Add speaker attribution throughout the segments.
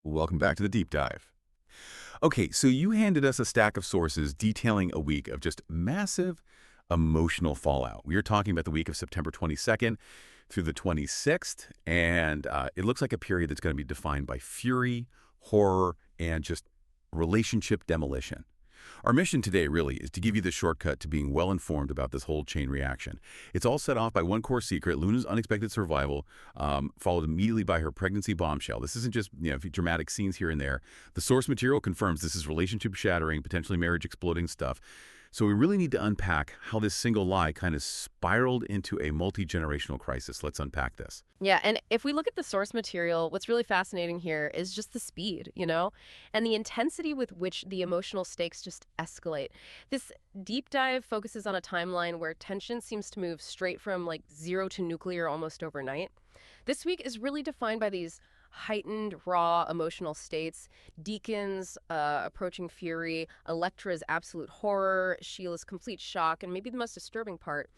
Speaker 1: Welcome back to the deep dive. Okay, so you handed us a stack of sources detailing a week of just massive emotional fallout. We are talking about the week of September 22nd through the 26th, and it looks like a period that's going to be defined by fury, horror, and just relationship demolition. Our mission today really is to give you the shortcut to being well-informed about this whole chain reaction. It's all set off by one core secret, Luna's unexpected survival, followed immediately by her pregnancy bombshell. This isn't just dramatic scenes here and there. The source material confirms this is relationship-shattering, potentially marriage-exploding stuff. So we really need to unpack how this single lie kind of spiraled into a multi-generational crisis. Let's unpack this.
Speaker 2: Yeah, and if we look at the source material, what's really fascinating here is just the speed, and the intensity with which the emotional stakes just escalate. This deep dive focuses on a timeline where tension seems to move straight from like zero to nuclear almost overnight. This week is really defined by these heightened, raw emotional states. Deacon's approaching fury, Electra's absolute horror, Sheila's complete shock, and maybe the most disturbing part,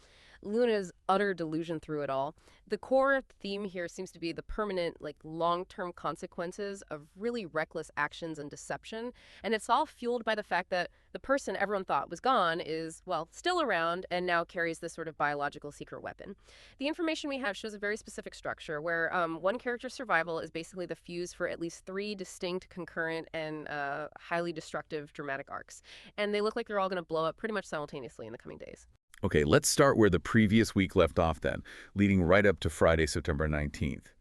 Speaker 2: Luna's utter delusion through it all. The core theme here seems to be the permanent, long-term consequences of really reckless actions and deception. And it's all fueled by the fact that the person everyone thought was gone is, well, still around and now carries this sort of biological secret weapon. The information we have shows a very specific structure where one character's survival is basically the fuse for at least 3 distinct, concurrent, and highly destructive dramatic arcs. And they look like they're all going to blow up pretty much simultaneously in the coming days.
Speaker 1: Okay, let's start where the previous week left off then, leading right up to Friday, September 19th.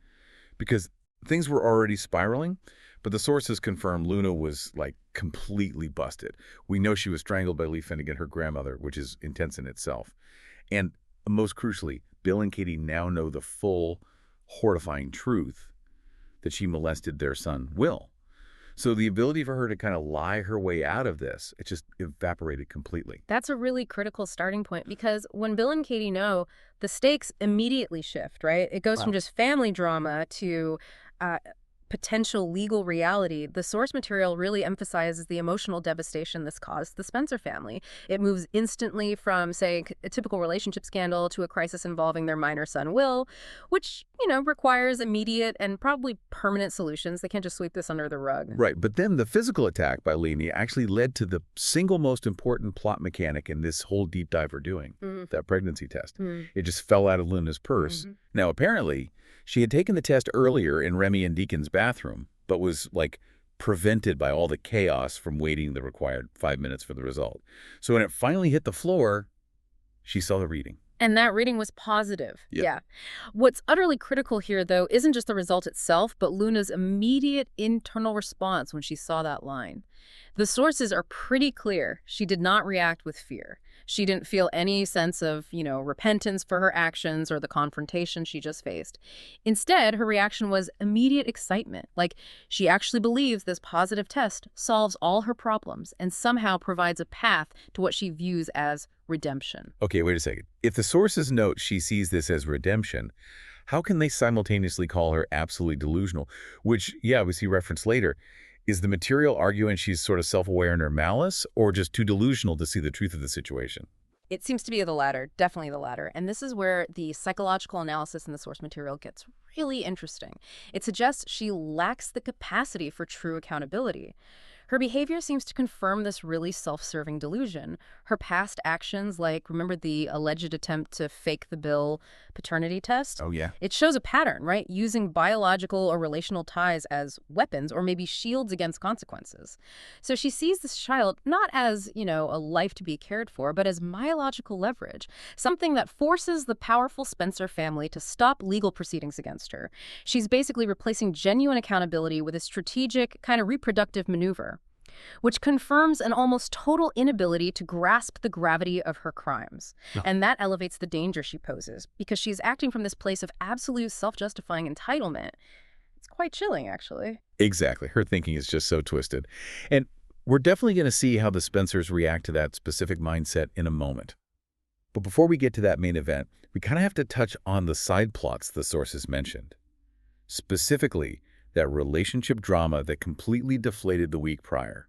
Speaker 1: Because things were already spiraling, but the sources confirm Luna was, completely busted. We know she was strangled by Lee Finnegan, her grandmother, which is intense in itself. And most crucially, Bill and Katie now know the full, horrifying truth that she molested their son, Will. So the ability for her to kind of lie her way out of this, it just evaporated completely.
Speaker 2: That's a really critical starting point because when Bill and Katie know, the stakes immediately shift, right? It goes from just family drama to potential legal reality. The source material really emphasizes the emotional devastation this caused the Spencer family. It moves instantly from, say, a typical relationship scandal to a crisis involving their minor son, Will, which, requires immediate and probably permanent solutions. They can't just sweep this under the rug.
Speaker 1: Right, but then the physical attack by Leni actually led to the single most important plot mechanic in this whole deep dive we're doing, that pregnancy test. It just fell out of Luna's purse. Now, apparently, she had taken the test earlier in Remy and Deacon's bathroom, but was, prevented by all the chaos from waiting the required 5 minutes for the result. So when it finally hit the floor, she saw the reading.
Speaker 2: And that reading was positive.
Speaker 1: Yep.
Speaker 2: Yeah. What's utterly critical here, though, isn't just the result itself, but Luna's immediate internal response when she saw that line. The sources are pretty clear. She did not react with fear. She didn't feel any sense of, repentance for her actions or the confrontation she just faced. Instead, her reaction was immediate excitement. She actually believes this positive test solves all her problems and somehow provides a path to what she views as redemption.
Speaker 1: Okay, wait a second. If the sources note she sees this as redemption, how can they simultaneously call her absolutely delusional? Which, we see referenced later. Is the material arguing she's sort of self-aware in her malice, or just too delusional to see the truth of the situation?
Speaker 2: It seems to be the latter, definitely the latter. And this is where the psychological analysis in the source material gets really interesting. It suggests she lacks the capacity for true accountability. Her behavior seems to confirm this really self-serving delusion. Her past actions, remember the alleged attempt to fake the Bill paternity test?
Speaker 1: Oh, yeah.
Speaker 2: It shows a pattern, right? Using biological or relational ties as weapons or maybe shields against consequences. So she sees this child not as, a life to be cared for, but as biological leverage, something that forces the powerful Spencer family to stop legal proceedings against her. She's basically replacing genuine accountability with a strategic, kind of reproductive maneuver, which confirms an almost total inability to grasp the gravity of her crimes.
Speaker 1: Oh.
Speaker 2: And that elevates the danger she poses, because she's acting from this place of absolute self-justifying entitlement. It's quite chilling, actually.
Speaker 1: Exactly. Her thinking is just so twisted. And we're definitely going to see how the Spencers react to that specific mindset in a moment. But before we get to that main event, we kind of have to touch on the side plots the sources mentioned. Specifically, that relationship drama that completely deflated the week prior.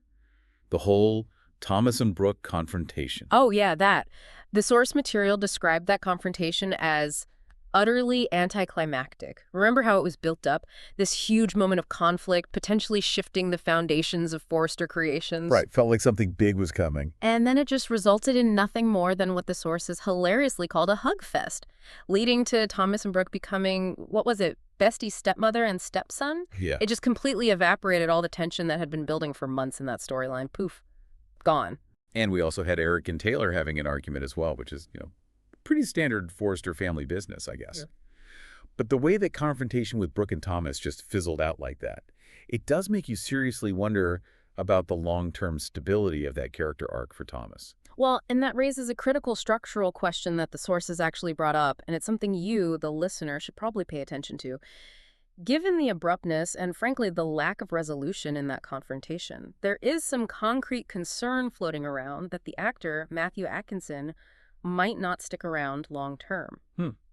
Speaker 1: The whole Thomas and Brooke confrontation.
Speaker 2: Oh, yeah, that. The source material described that confrontation as utterly anticlimactic. Remember how it was built up? This huge moment of conflict, potentially shifting the foundations of Forrester creations.
Speaker 1: Right, felt like something big was coming.
Speaker 2: And then it just resulted in nothing more than what the sources hilariously called a hug fest, leading to Thomas and Brooke becoming, what was it, bestie stepmother and stepson?
Speaker 1: Yeah.
Speaker 2: It just completely evaporated all the tension that had been building for months in that storyline. Poof, gone.
Speaker 1: And we also had Eric and Taylor having an argument as well, which is, pretty standard Forrester family business, I guess.
Speaker 2: Yeah.
Speaker 1: But the way that confrontation with Brooke and Thomas just fizzled out like that, it does make you seriously wonder about the long-term stability of that character arc for Thomas.
Speaker 2: Well, and that raises a critical structural question that the sources actually brought up, and it's something you, the listener, should probably pay attention to. Given the abruptness and, frankly, the lack of resolution in that confrontation, there is some concrete concern floating around that the actor, Matthew Atkinson, might not stick around long term.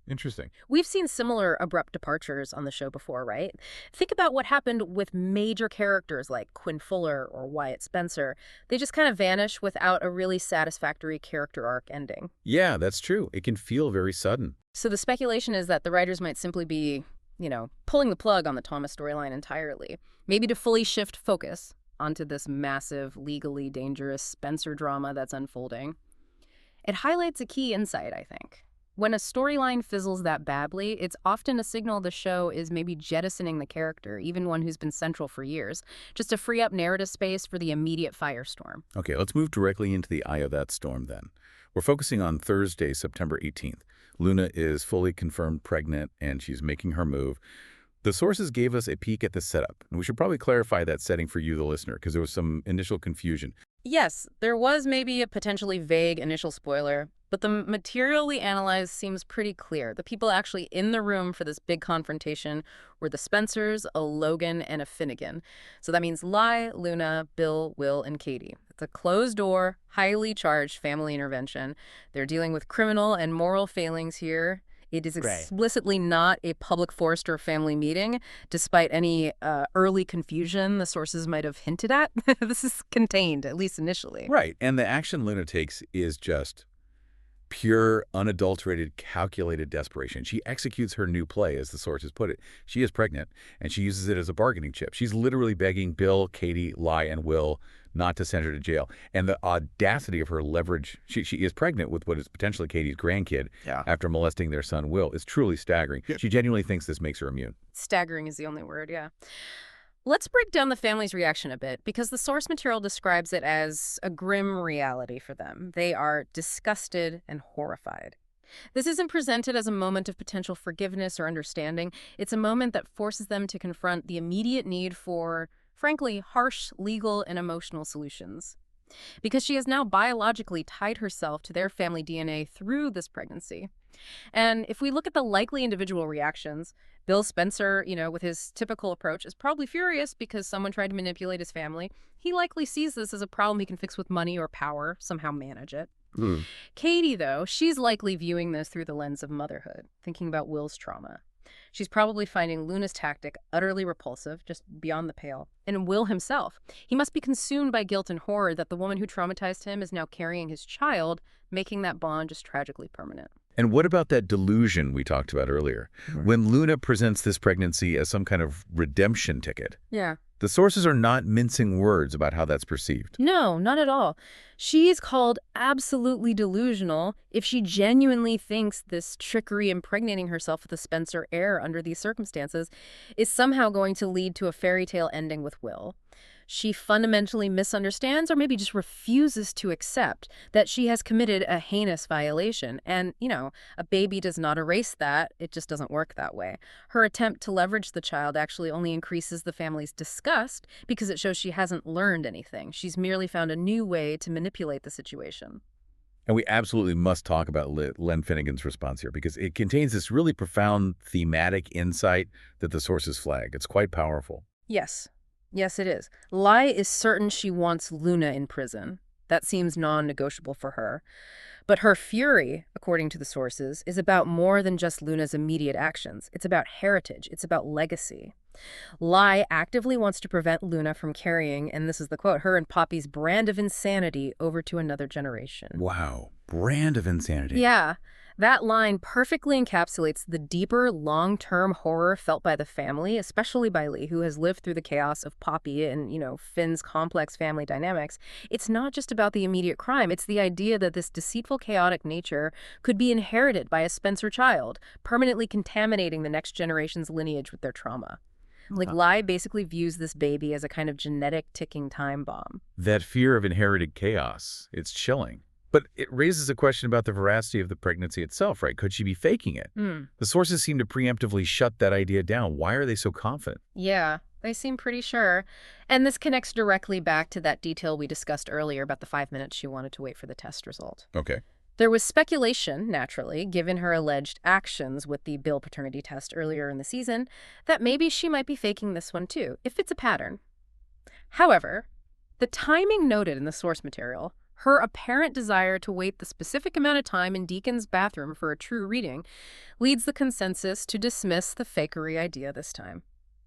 Speaker 1: Interesting.
Speaker 2: We've seen similar abrupt departures on the show before, right? Think about what happened with major characters like Quinn Fuller or Wyatt Spencer. They just kind of vanish without a really satisfactory character arc ending.
Speaker 1: Yeah, that's true. It can feel very sudden.
Speaker 2: So the speculation is that the writers might simply be, pulling the plug on the Thomas storyline entirely, maybe to fully shift focus onto this massive, legally dangerous Spencer drama that's unfolding. It highlights a key insight, I think. When a storyline fizzles that badly, it's often a signal the show is maybe jettisoning the character, even one who's been central for years, just to free up narrative space for the immediate firestorm.
Speaker 1: Okay, let's move directly into the eye of that storm then. We're focusing on Thursday, September 18th. Luna is fully confirmed pregnant, and she's making her move. The sources gave us a peek at the setup, and we should probably clarify that setting for you, the listener, because there was some initial confusion.
Speaker 2: Yes, there was maybe a potentially vague initial spoiler, but the material we analyzed seems pretty clear. The people actually in the room for this big confrontation were the Spencers, a Logan, and a Finnegan. So that means Lai, Luna, Bill, Will, and Katie. It's a closed-door, highly charged family intervention. They're dealing with criminal and moral failings here. It is explicitly not a public Forrester family meeting, despite any early confusion the sources might have hinted at. This is contained, at least initially.
Speaker 1: Right, and the action Luna takes is just pure, unadulterated, calculated desperation. She executes her new play, as the sources put it. She is pregnant, and she uses it as a bargaining chip. She's literally begging Bill, Katie, Lai, and Will not to send her to jail. And the audacity of her leverage, she is pregnant with what is potentially Katie's grandkid after molesting their son, Will, is truly staggering. Yeah. She genuinely thinks this makes her immune.
Speaker 2: Staggering is the only word, yeah. Let's break down the family's reaction a bit, because the source material describes it as a grim reality for them. They are disgusted and horrified. This isn't presented as a moment of potential forgiveness or understanding. It's a moment that forces them to confront the immediate need for, frankly, harsh legal and emotional solutions. Because she has now biologically tied herself to their family DNA through this pregnancy. And if we look at the likely individual reactions, Bill Spencer, with his typical approach, is probably furious because someone tried to manipulate his family. He likely sees this as a problem he can fix with money or power, somehow manage it. Katie, though, she's likely viewing this through the lens of motherhood, thinking about Will's trauma. She's probably finding Luna's tactic utterly repulsive, just beyond the pale. And Will himself, he must be consumed by guilt and horror that the woman who traumatized him is now carrying his child, making that bond just tragically permanent.
Speaker 1: And what about that delusion we talked about earlier? Right. When Luna presents this pregnancy as some kind of redemption ticket, the sources are not mincing words about how that's perceived.
Speaker 2: No, not at all. She is called absolutely delusional if she genuinely thinks this trickery impregnating herself with a Spencer heir under these circumstances is somehow going to lead to a fairy tale ending with Will. She fundamentally misunderstands or maybe just refuses to accept that she has committed a heinous violation. And, a baby does not erase that. It just doesn't work that way. Her attempt to leverage the child actually only increases the family's disgust because it shows she hasn't learned anything. She's merely found a new way to manipulate the situation.
Speaker 1: And we absolutely must talk about Len Finnegan's response here, because it contains this really profound thematic insight that the sources flag. It's quite powerful.
Speaker 2: Yes, it is. Lai is certain she wants Luna in prison. That seems non-negotiable for her. But her fury, according to the sources, is about more than just Luna's immediate actions. It's about heritage. It's about legacy. Lai actively wants to prevent Luna from carrying, and this is the quote, her and Poppy's brand of insanity over to another generation.
Speaker 1: Wow. Brand of insanity.
Speaker 2: Yeah. That line perfectly encapsulates the deeper, long-term horror felt by the family, especially by Lee, who has lived through the chaos of Poppy and, Finn's complex family dynamics. It's not just about the immediate crime. It's the idea that this deceitful, chaotic nature could be inherited by a Spencer child, permanently contaminating the next generation's lineage with their trauma. Like, Lai basically views this baby as a kind of genetic ticking time bomb.
Speaker 1: That fear of inherited chaos, it's chilling. But it raises a question about the veracity of the pregnancy itself, right? Could she be faking it? The sources seem to preemptively shut that idea down. Why are they so confident?
Speaker 2: Yeah, they seem pretty sure. And this connects directly back to that detail we discussed earlier about the 5 minutes she wanted to wait for the test result.
Speaker 1: Okay.
Speaker 2: There was speculation, naturally, given her alleged actions with the Bill paternity test earlier in the season, that maybe she might be faking this one too, if it's a pattern. However, the timing noted in the source material, her apparent desire to wait the specific amount of time in Deacon's bathroom for a true reading, leads the consensus to dismiss the fakery idea this time.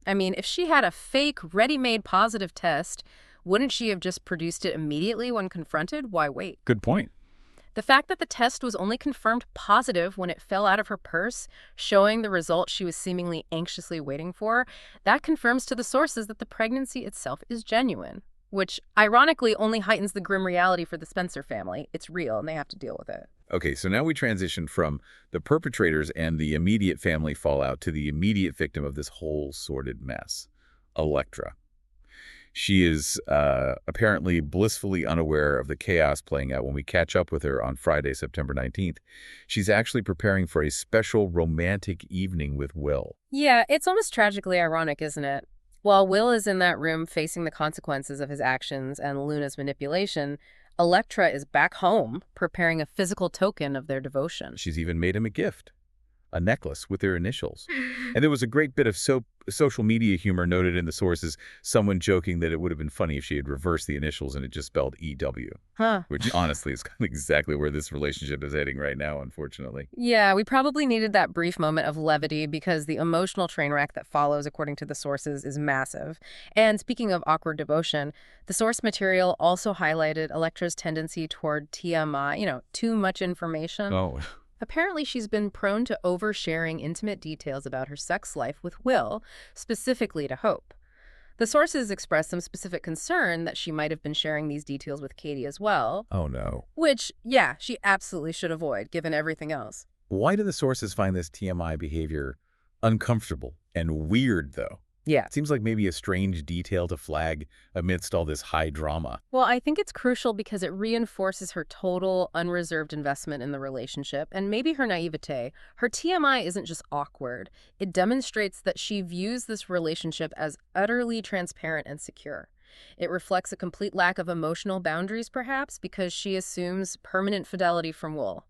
Speaker 2: I mean, if she had a fake, ready-made positive test, wouldn't she have just produced it immediately when confronted? Why wait?
Speaker 1: Good point.
Speaker 2: The fact that the test was only confirmed positive when it fell out of her purse, showing the result she was seemingly anxiously waiting for, that confirms to the sources that the pregnancy itself is genuine, which ironically only heightens the grim reality for the Spencer family. It's real and they have to deal with it.
Speaker 1: Okay, so now we transition from the perpetrators and the immediate family fallout to the immediate victim of this whole sordid mess, Electra. She is apparently blissfully unaware of the chaos playing out when we catch up with her on Friday, September 19th. She's actually preparing for a special romantic evening with Will.
Speaker 2: Yeah, it's almost tragically ironic, isn't it? While Will is in that room facing the consequences of his actions and Luna's manipulation, Electra is back home preparing a physical token of their devotion.
Speaker 1: She's even made him a gift, a necklace with their initials. And there was a great bit of social media humor noted in the sources, someone joking that it would have been funny if she had reversed the initials and it just spelled EW. Which honestly is kind of exactly where this relationship is heading right now, unfortunately.
Speaker 2: Yeah, we probably needed that brief moment of levity because the emotional train wreck that follows, according to the sources, is massive. And speaking of awkward devotion, the source material also highlighted Electra's tendency toward TMI, too much information.
Speaker 1: Oh,
Speaker 2: Apparently, she's been prone to oversharing intimate details about her sex life with Will, specifically to Hope. The sources express some specific concern that she might have been sharing these details with Katie as well.
Speaker 1: oh no.
Speaker 2: Which, yeah, she absolutely should avoid, given everything else.
Speaker 1: Why do the sources find this TMI behavior uncomfortable and weird, though?
Speaker 2: Yeah.
Speaker 1: It seems like maybe a strange detail to flag amidst all this high drama.
Speaker 2: Well, I think it's crucial because it reinforces her total, unreserved investment in the relationship and maybe her naivete. Her TMI isn't just awkward. It demonstrates that she views this relationship as utterly transparent and secure. It reflects a complete lack of emotional boundaries, perhaps, because she assumes permanent fidelity from Will.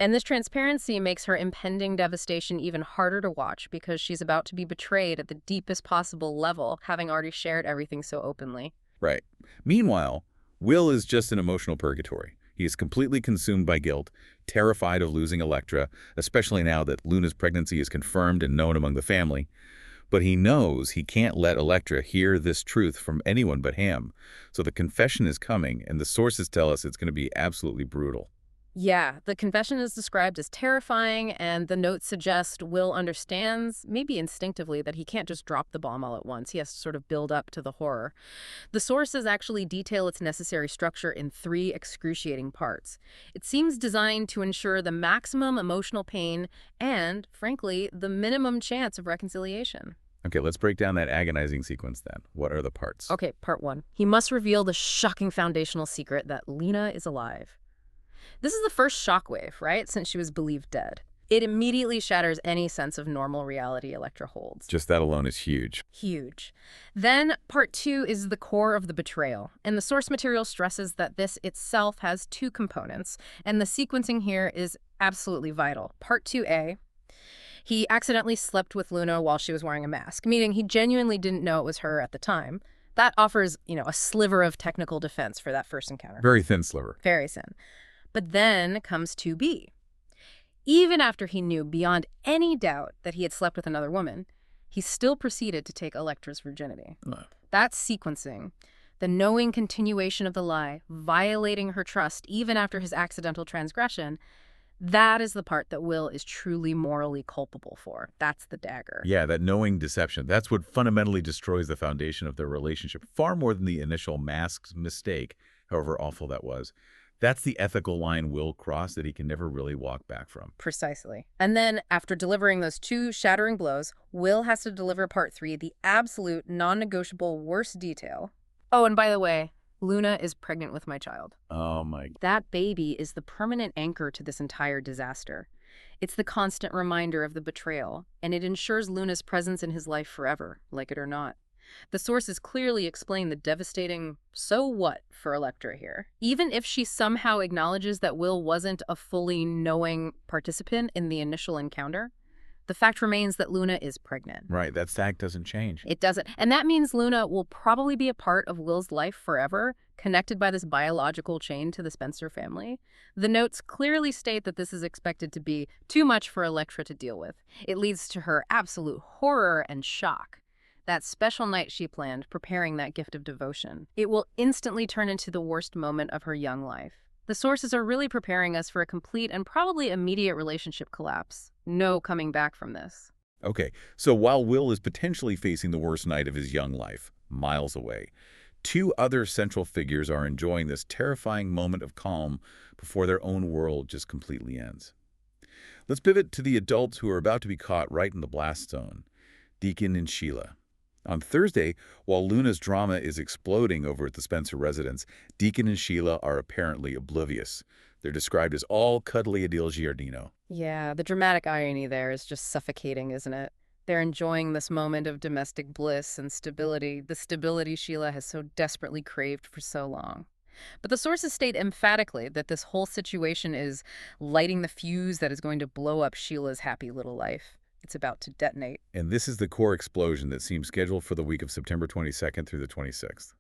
Speaker 2: And this transparency makes her impending devastation even harder to watch because she's about to be betrayed at the deepest possible level, having already shared everything so openly.
Speaker 1: Right. Meanwhile, Will is just in emotional purgatory. He is completely consumed by guilt, terrified of losing Electra, especially now that Luna's pregnancy is confirmed and known among the family. But he knows he can't let Electra hear this truth from anyone but him. So the confession is coming, and the sources tell us it's going to be absolutely brutal.
Speaker 2: Yeah, the confession is described as terrifying, and the notes suggest Will understands, maybe instinctively, that he can't just drop the bomb all at once. He has to sort of build up to the horror. The sources actually detail its necessary structure in 3 excruciating parts. It seems designed to ensure the maximum emotional pain and, frankly, the minimum chance of reconciliation.
Speaker 1: Okay, let's break down that agonizing sequence then. What are the parts?
Speaker 2: Okay, part 1. He must reveal the shocking foundational secret that Lena is alive. This is the first shockwave, right, since she was believed dead. It immediately shatters any sense of normal reality Electra holds.
Speaker 1: Just that alone is huge.
Speaker 2: Huge. Then part 2 is the core of the betrayal, and the source material stresses that this itself has 2 components, and the sequencing here is absolutely vital. Part 2A, he accidentally slept with Luna while she was wearing a mask, meaning he genuinely didn't know it was her at the time. That offers, a sliver of technical defense for that first encounter.
Speaker 1: Very thin sliver.
Speaker 2: Very thin. But then comes 2B. Even after he knew beyond any doubt that he had slept with another woman, he still proceeded to take Electra's virginity. That sequencing, the knowing continuation of the lie, violating her trust even after his accidental transgression, That is the part that Will is truly morally culpable for. That's the dagger.
Speaker 1: Yeah, that knowing deception, that's what fundamentally destroys the foundation of their relationship, far more than the initial masked mistake, however awful that was. That's the ethical line Will crossed that he can never really walk back from.
Speaker 2: Precisely. And then, after delivering those two shattering blows, Will has to deliver part three, the absolute non-negotiable worst detail. Oh, and by the way, Luna is pregnant with my child.
Speaker 1: Oh my.
Speaker 2: That baby is the permanent anchor to this entire disaster. It's the constant reminder of the betrayal, and it ensures Luna's presence in his life forever, like it or not. The sources clearly explain the devastating "so what" for Elektra here. Even if she somehow acknowledges that Will wasn't a fully knowing participant in the initial encounter, the fact remains that Luna is pregnant.
Speaker 1: Right, that fact doesn't change.
Speaker 2: It doesn't. And that means Luna will probably be a part of Will's life forever, connected by this biological chain to the Spencer family. The notes clearly state that this is expected to be too much for Elektra to deal with. It leads to her absolute horror and shock. That special night she planned, preparing that gift of devotion. It will instantly turn into the worst moment of her young life. The sources are really preparing us for a complete and probably immediate relationship collapse. No coming back from this.
Speaker 1: Okay, so while Will is potentially facing the worst night of his young life, miles away, two other central figures are enjoying this terrifying moment of calm before their own world just completely ends. Let's pivot to the adults who are about to be caught right in the blast zone, Deacon and Sheila. On Thursday, while Luna's drama is exploding over at the Spencer residence, Deacon and Sheila are apparently oblivious. They're described as all cuddly Adil Giardino.
Speaker 2: Yeah, the dramatic irony there is just suffocating, isn't it? They're enjoying this moment of domestic bliss and stability, the stability Sheila has so desperately craved for so long. But the sources state emphatically that this whole situation is lighting the fuse that is going to blow up Sheila's happy little life. It's about to detonate.
Speaker 1: And this is the core explosion that seems scheduled for the week of September 22nd through the 26th.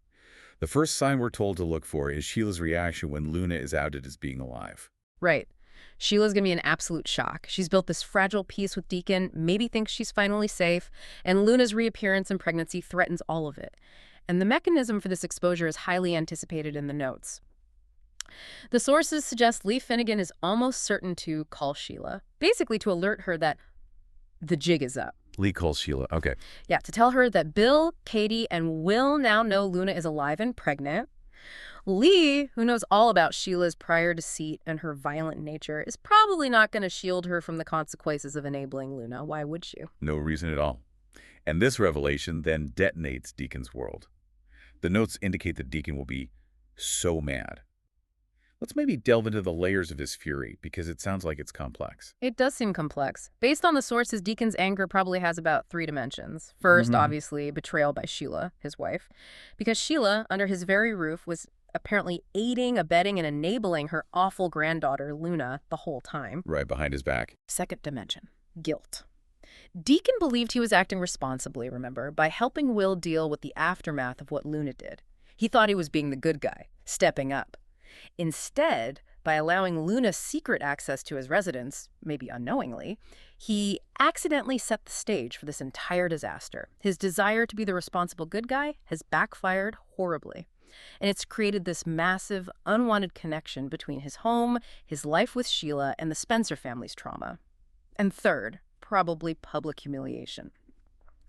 Speaker 1: The first sign we're told to look for is Sheila's reaction when Luna is outed as being alive.
Speaker 2: Right. Sheila's going to be in absolute shock. She's built this fragile peace with Deacon, maybe thinks she's finally safe, and Luna's reappearance and pregnancy threatens all of it. And the mechanism for this exposure is highly anticipated in the notes. The sources suggest Lee Finnegan is almost certain to call Sheila, basically to alert her that the jig is up.
Speaker 1: Lee calls Sheila. Okay.
Speaker 2: Yeah, to tell her that Bill, Katie, and Will now know Luna is alive and pregnant. Lee, who knows all about Sheila's prior deceit and her violent nature, is probably not going to shield her from the consequences of enabling Luna. Why would she?
Speaker 1: No reason at all. And this revelation then detonates Deacon's world. The notes indicate that Deacon will be so mad. Let's maybe delve into the layers of his fury, because it sounds like it's complex.
Speaker 2: It does seem complex. Based on the sources, Deacon's anger probably has about 3 dimensions. First, obviously, betrayal by Sheila, his wife, because Sheila, under his very roof, was apparently aiding, abetting, and enabling her awful granddaughter, Luna, the whole time.
Speaker 1: Right behind his back.
Speaker 2: Second dimension, guilt. Deacon believed he was acting responsibly, remember, by helping Will deal with the aftermath of what Luna did. He thought he was being the good guy, stepping up. Instead, by allowing Luna secret access to his residence, maybe unknowingly, he accidentally set the stage for this entire disaster. His desire to be the responsible good guy has backfired horribly. And it's created this massive, unwanted connection between his home, his life with Sheila, and the Spencer family's trauma. And third, probably public humiliation.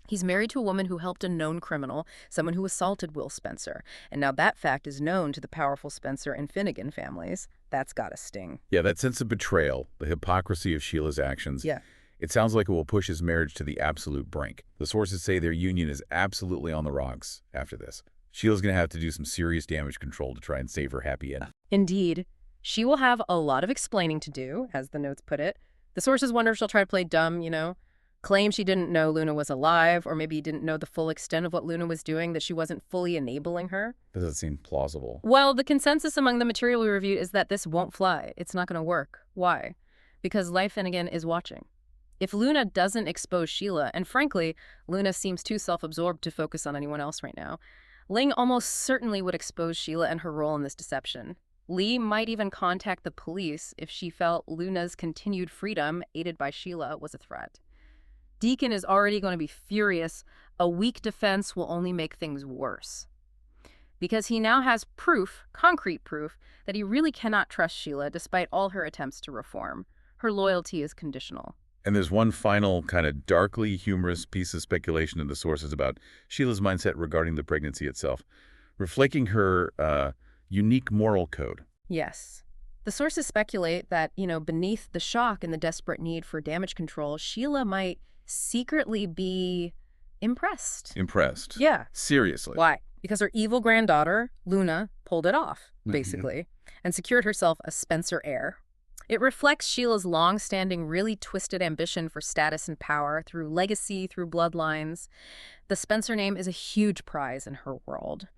Speaker 2: He's married to a woman who helped a known criminal, someone who assaulted Will Spencer. And now that fact is known to the powerful Spencer and Finnegan families. That's gotta sting.
Speaker 1: Yeah, that sense of betrayal, the hypocrisy of Sheila's actions.
Speaker 2: Yeah.
Speaker 1: It sounds like it will push his marriage to the absolute brink. The sources say their union is absolutely on the rocks after this. Sheila's going to have to do some serious damage control to try and save her happy end.
Speaker 2: Indeed. She will have a lot of explaining to do, as the notes put it. The sources wonder if she'll try to play dumb, claim she didn't know Luna was alive, or maybe didn't know the full extent of what Luna was doing, that she wasn't fully enabling her.
Speaker 1: Doesn't seem plausible.
Speaker 2: Well, the consensus among the material we reviewed is that this won't fly. It's not going to work. Why? Because Leigh Finnegan is watching. If Luna doesn't expose Sheila, and frankly, Luna seems too self-absorbed to focus on anyone else right now, Ling almost certainly would expose Sheila and her role in this deception. Lee might even contact the police if she felt Luna's continued freedom, aided by Sheila, was a threat. Deacon is already going to be furious. A weak defense will only make things worse. Because he now has proof, concrete proof, that he really cannot trust Sheila despite all her attempts to reform. Her loyalty is conditional.
Speaker 1: And there's one final kind of darkly humorous piece of speculation in the sources about Sheila's mindset regarding the pregnancy itself, reflecting her unique moral code.
Speaker 2: Yes. The sources speculate that, beneath the shock and the desperate need for damage control, Sheila might secretly be impressed.
Speaker 1: Impressed.
Speaker 2: Yeah.
Speaker 1: Seriously.
Speaker 2: Why? Because her evil granddaughter, Luna, pulled it off, basically, and secured herself a Spencer heir. It reflects Sheila's long-standing, really twisted ambition for status and power through legacy, through bloodlines. The Spencer name is a huge prize in her world.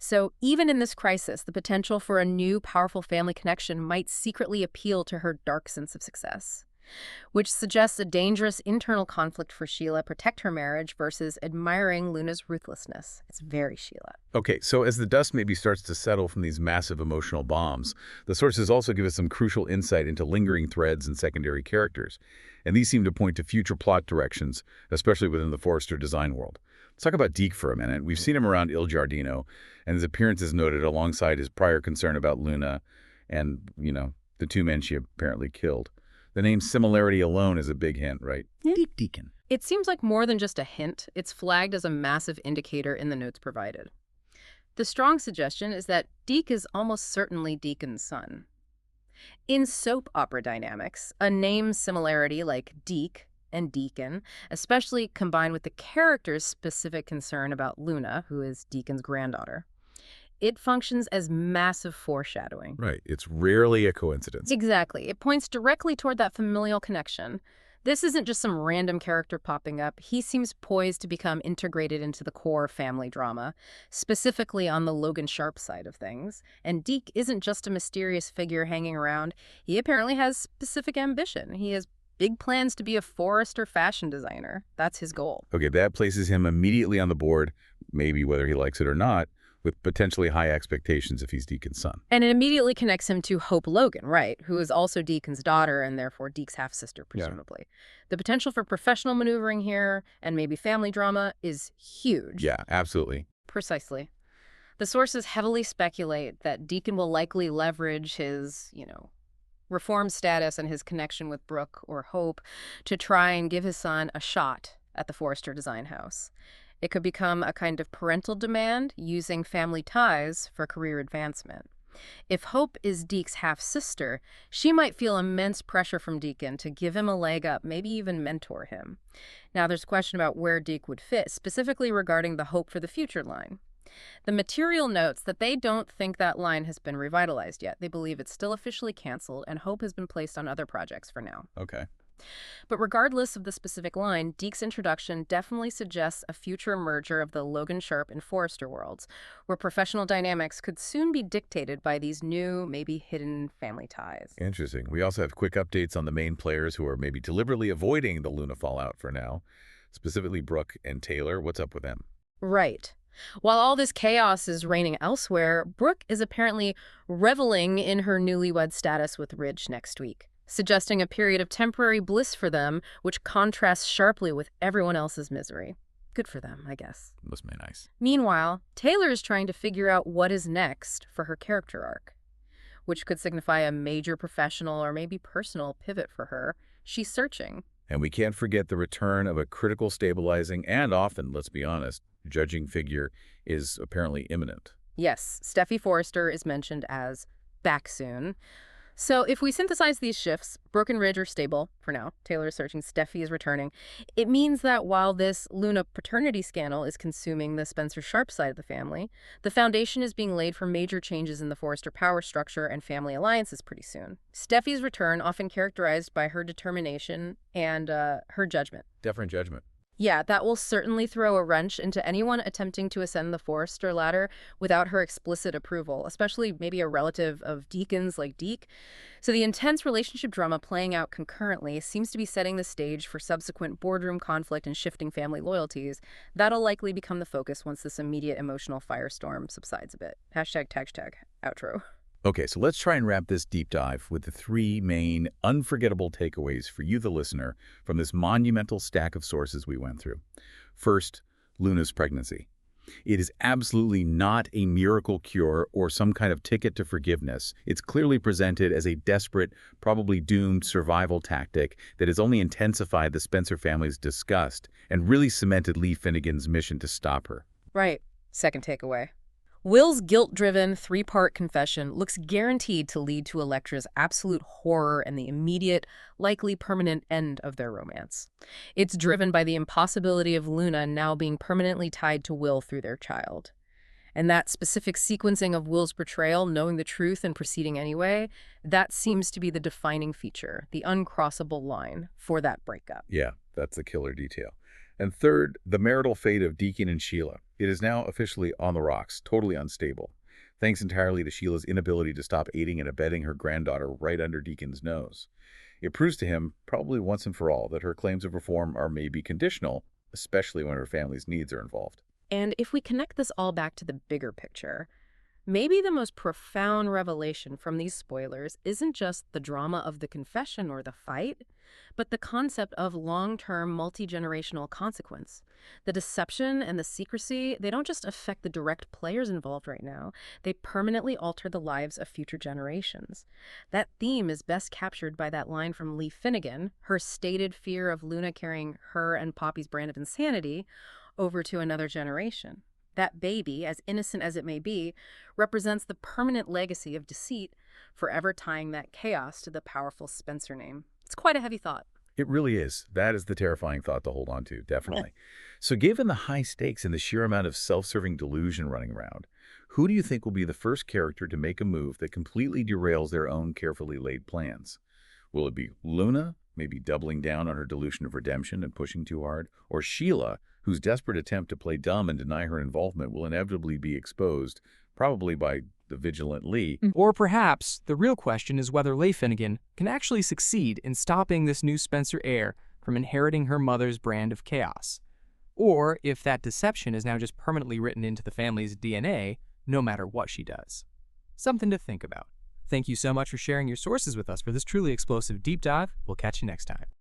Speaker 2: So even in this crisis, the potential for a new, powerful family connection might secretly appeal to her dark sense of success, which suggests a dangerous internal conflict for Sheila, protect her marriage versus admiring Luna's ruthlessness. It's very Sheila.
Speaker 1: Okay, so as the dust maybe starts to settle from these massive emotional bombs, the sources also give us some crucial insight into lingering threads and secondary characters. And these seem to point to future plot directions, especially within the Forrester design world. Let's talk about Deke for a minute. We've seen him around Il Giardino, and his appearance is noted alongside his prior concern about Luna and, the two men she apparently killed. The name similarity alone is a big hint, right?
Speaker 2: Yeah.
Speaker 1: Deacon.
Speaker 2: It seems like more than just a hint. It's flagged as a massive indicator in the notes provided. The strong suggestion is that Deke is almost certainly Deacon's son. In soap opera dynamics, a name similarity like Deke and Deacon, especially combined with the character's specific concern about Luna, who is Deacon's granddaughter, it functions as massive foreshadowing.
Speaker 1: Right. It's rarely a coincidence.
Speaker 2: Exactly. It points directly toward that familial connection. This isn't just some random character popping up. He seems poised to become integrated into the core family drama, specifically on the Logan Sharp side of things. And Deke isn't just a mysterious figure hanging around. He apparently has specific ambition. He has big plans to be a Forrester fashion designer. That's his goal.
Speaker 1: Okay, that places him immediately on the board, maybe whether he likes it or not, with potentially high expectations if he's Deacon's son.
Speaker 2: And it immediately connects him to Hope Logan, right, who is also Deacon's daughter and therefore Deke's half-sister, presumably. Yeah. The potential for professional maneuvering here and maybe family drama is huge.
Speaker 1: Yeah, absolutely.
Speaker 2: Precisely. The sources heavily speculate that Deacon will likely leverage his, reform status and his connection with Brooke or Hope to try and give his son a shot at the Forrester design house. It could become a kind of parental demand using family ties for career advancement. If Hope is Deke's half-sister, she might feel immense pressure from Deacon to give him a leg up, maybe even mentor him. Now, there's a question about where Deke would fit, specifically regarding the Hope for the Future line. The material notes that they don't think that line has been revitalized yet. They believe it's still officially canceled, and Hope has been placed on other projects for now.
Speaker 1: Okay.
Speaker 2: But regardless of the specific line, Deke's introduction definitely suggests a future merger of the Logan Sharp and Forrester worlds, where professional dynamics could soon be dictated by these new, maybe hidden family ties.
Speaker 1: Interesting. We also have quick updates on the main players who are maybe deliberately avoiding the Luna fallout for now, specifically Brooke and Taylor. What's up with them?
Speaker 2: Right. While all this chaos is reigning elsewhere, Brooke is apparently reveling in her newlywed status with Ridge next week, suggesting a period of temporary bliss for them, which contrasts sharply with everyone else's misery. Good for them, I guess.
Speaker 1: Must be nice.
Speaker 2: Meanwhile, Taylor is trying to figure out what is next for her character arc, which could signify a major professional or maybe personal pivot for her. She's searching.
Speaker 1: And we can't forget the return of a critical stabilizing and often, let's be honest, judging figure is apparently imminent.
Speaker 2: Yes, Steffi Forrester is mentioned as back soon. So if we synthesize these shifts, Brooke and Ridge are stable for now. Taylor is searching, Steffi is returning. It means that while this Luna paternity scandal is consuming the Spencer Sharp side of the family, the foundation is being laid for major changes in the Forrester power structure and family alliances pretty soon. Steffi's return, often characterized by her determination and her judgment.
Speaker 1: Different judgment.
Speaker 2: Yeah, that will certainly throw a wrench into anyone attempting to ascend the Forrester ladder without her explicit approval, especially maybe a relative of Deacon's like Deke. So the intense relationship drama playing out concurrently seems to be setting the stage for subsequent boardroom conflict and shifting family loyalties. That'll likely become the focus once this immediate emotional firestorm subsides a bit. Hashtag outro.
Speaker 1: Okay, so let's try and wrap this deep dive with the three main unforgettable takeaways for you, the listener, from this monumental stack of sources we went through. First, Luna's pregnancy. It is absolutely not a miracle cure or some kind of ticket to forgiveness. It's clearly presented as a desperate, probably doomed survival tactic that has only intensified the Spencer family's disgust and really cemented Lee Finnegan's mission to stop her.
Speaker 2: Right. Second takeaway. Will's guilt-driven, three-part confession looks guaranteed to lead to Electra's absolute horror and the immediate, likely permanent end of their romance. It's driven by the impossibility of Luna now being permanently tied to Will through their child. And that specific sequencing of Will's betrayal, knowing the truth and proceeding anyway, that seems to be the defining feature, the uncrossable line for that breakup.
Speaker 1: Yeah, that's a killer detail. And third, the marital fate of Deacon and Sheila. It is now officially on the rocks, totally unstable, thanks entirely to Sheila's inability to stop aiding and abetting her granddaughter right under Deacon's nose. It proves to him, probably once and for all, that her claims of reform are maybe conditional, especially when her family's needs are involved.
Speaker 2: And if we connect this all back to the bigger picture, maybe the most profound revelation from these spoilers isn't just the drama of the confession or the fight, but the concept of long-term, multi-generational consequence. The deception and the secrecy, they don't just affect the direct players involved right now, they permanently alter the lives of future generations. That theme is best captured by that line from Lee Finnegan, her stated fear of Luna carrying her and Poppy's brand of insanity over to another generation. That baby, as innocent as it may be, represents the permanent legacy of deceit, forever tying that chaos to the powerful Spencer name. It's quite a heavy thought.
Speaker 1: It really is. That is the terrifying thought to hold on to, definitely. So given the high stakes and the sheer amount of self-serving delusion running around, who do you think will be the first character to make a move that completely derails their own carefully laid plans? Will it be Luna, maybe doubling down on her delusion of redemption and pushing too hard? Or Sheila, whose desperate attempt to play dumb and deny her involvement will inevitably be exposed, probably by the vigilant Lee?
Speaker 3: Or perhaps the real question is whether Leigh Finnegan can actually succeed in stopping this new Spencer heir from inheriting her mother's brand of chaos. Or if that deception is now just permanently written into the family's DNA, no matter what she does. Something to think about. Thank you so much for sharing your sources with us for this truly explosive deep dive. We'll catch you next time.